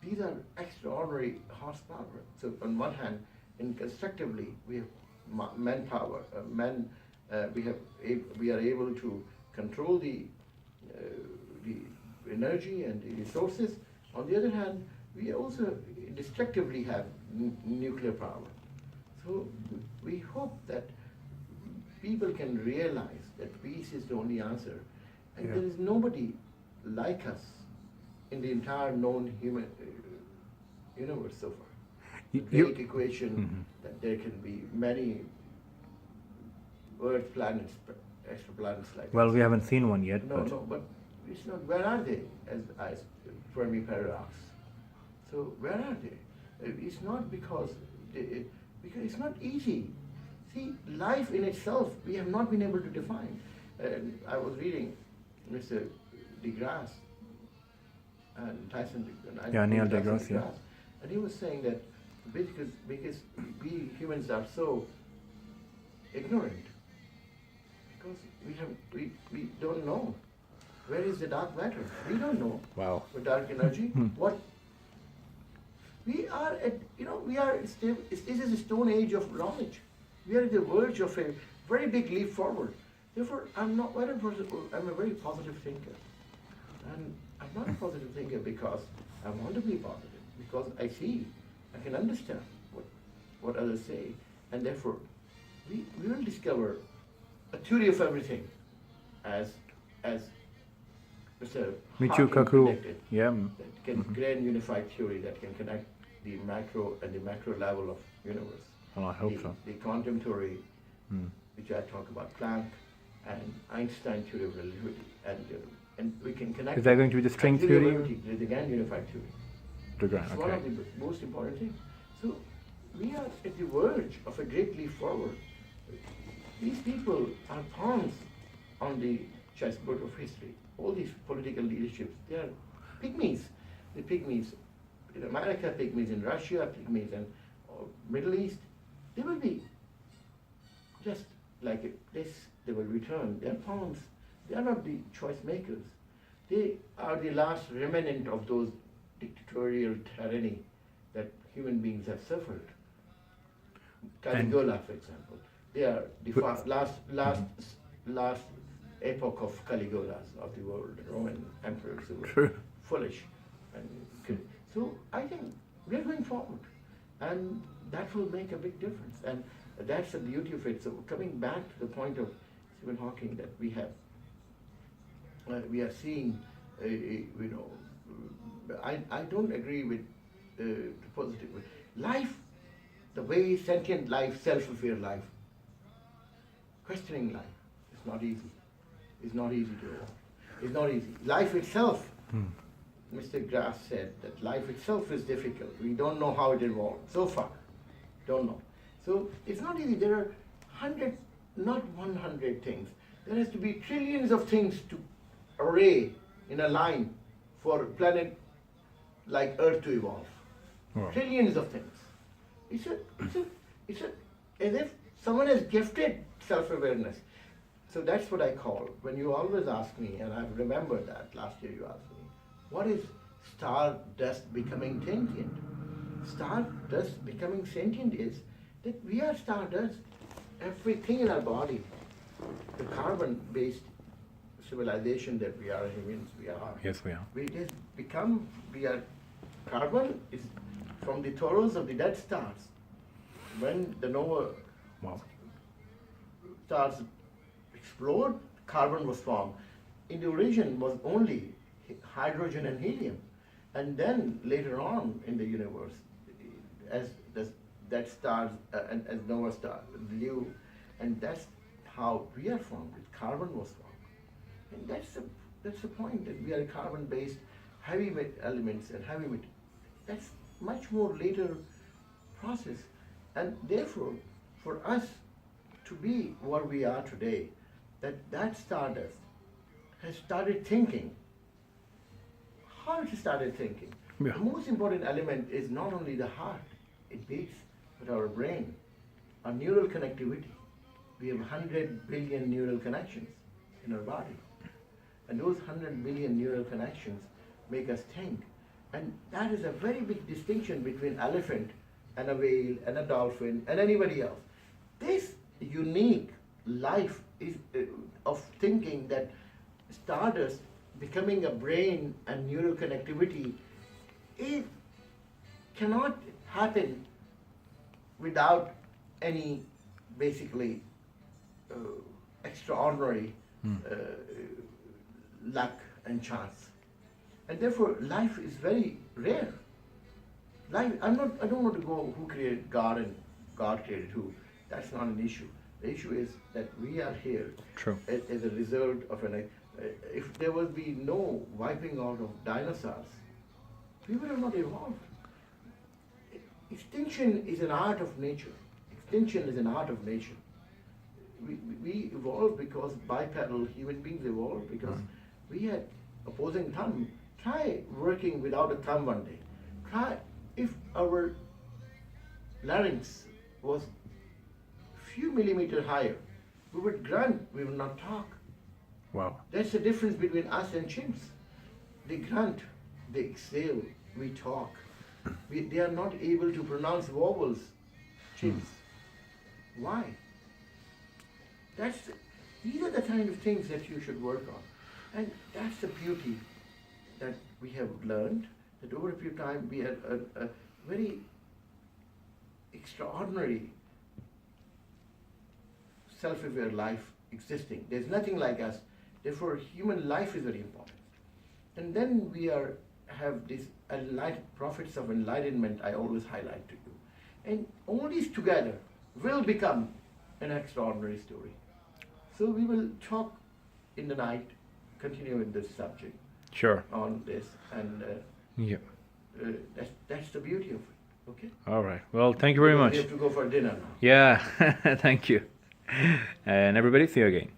these are extraordinary horsepower. So on one hand, in constructively, we have manpower, we are able to control uh, the energy and the resources. On the other hand, we also destructively have nuclear power. So we hope that people can realize that peace is the only answer, and Yeah. there is nobody like us in the entire known human universe so far. The You- great equation that there can be many Earth planets, exoplanets like Well, us. we haven't seen one yet, No, but no, but it's not. Where are they? As Fermi paradox. So where are they? It's not because it's not easy. See, life in itself we have not been able to define. I was reading Mr. deGrasse and Tyson. Yeah, Neil Tyson deGrasse, yeah. and he was saying that because we humans are so ignorant, because we don't know where is the dark matter. We don't know. Wow. The dark energy. What we are at, we are still. This is a stone age of knowledge. We are at the verge of a very big leap forward. Therefore, I'm a very positive thinker, and I'm not a positive thinker because I want to be positive. Because I see, I can understand what others say, and therefore, we will discover a theory of everything, as Mr. Michio Hawking Kaku, predicted, yeah. that can grand unified theory that can connect the macro and the macro level of universe. Well, I hope so. The quantum theory, which I talk about, Planck and Einstein theory of relativity, and we can connect. Is that going to be the string of theory? relativity, the grand unified theory. It's one Okay. of the most important things. So we are at the verge of a great leap forward. These people are pawns on the chessboard of history. All these political leaderships, they are pygmies. The pygmies in America, pygmies in Russia, pygmies in Middle East. They will be just like this. They will return. They are pawns. They are not the choice makers. They are the last remnant of those dictatorial tyranny that human beings have suffered. Caligula, for example, they are the last epoch of Caligulas of the world, Roman emperors who were True. foolish. So I think we are going forward, and that will make a big difference. And that's the beauty of it. So coming back to the point of Stephen Hawking, that we are seeing, I don't agree with the positive life, the way sentient life, self-aware life, questioning life is not easy. It's not easy to evolve. It's not easy. Life itself, Mr. Grass said that life itself is difficult. We don't know how it evolved so far. Don't know. So it's not easy. There are 100, not 100 things. There has to be trillions of things to array in a line for a planet like Earth to evolve. Wow. Trillions of things. It's as if someone has gifted self-awareness. So that's what I call, when you always ask me, and I remember that last year you asked me, what is stardust becoming sentient? Stardust becoming sentient is that we are stardust. Everything in our body, the carbon-based civilization that we are humans, we are. Yes, we are. We are, carbon is from the throes of the dead stars. When the nova Wow. stars explode, carbon was formed. In the origin was only hydrogen and helium. And then later on in the universe, as that stars and as nova stars blew, and that's how we are formed. Carbon was formed, and that's the point, that we are carbon-based heavy elements and heavy metal. That's much more later process, and therefore, for us to be what we are today, that stardust has started thinking. How it started thinking? Yeah. The most important element is not only the heart, it beats, but our brain, our neural connectivity. We have 100 billion neural connections in our body. And those 100 billion neural connections make us think. And that is a very big distinction between elephant and a whale and a dolphin and anybody else. This unique life is of thinking that stardust becoming a brain and neural connectivity, it cannot happen without any basically extraordinary luck and chance. And therefore life is very rare. Life, I don't want to go who created God and God created who. That's not an issue. The issue is that we are here True. as a result of an. If there would be no wiping out of dinosaurs, we would have not evolved. Extinction is an art of nature. Extinction is an art of nature. We evolved because bipedal human beings evolved because we had opposing thumb. Try working without a thumb one day. Try if our larynx was few millimeters higher, we would grunt, we would not talk. Wow. That's the difference between us and chimps. They grunt, they exhale, we talk. They are not able to pronounce vowels, chimps. Why? These are the kind of things that you should work on. And that's the beauty that we have learned, that over a period of time we had a very extraordinary self-aware life existing. There's nothing like us. Therefore, human life is very important. And then we have these prophets of enlightenment I always highlight to you. And all these together will become an extraordinary story. So we will talk in the night, continue with this subject Sure. on this, and Yeah. that's the beauty of it. Okay? All right. Well, thank you very much. We have to go for dinner now. Yeah. Thank you. And everybody, see you again.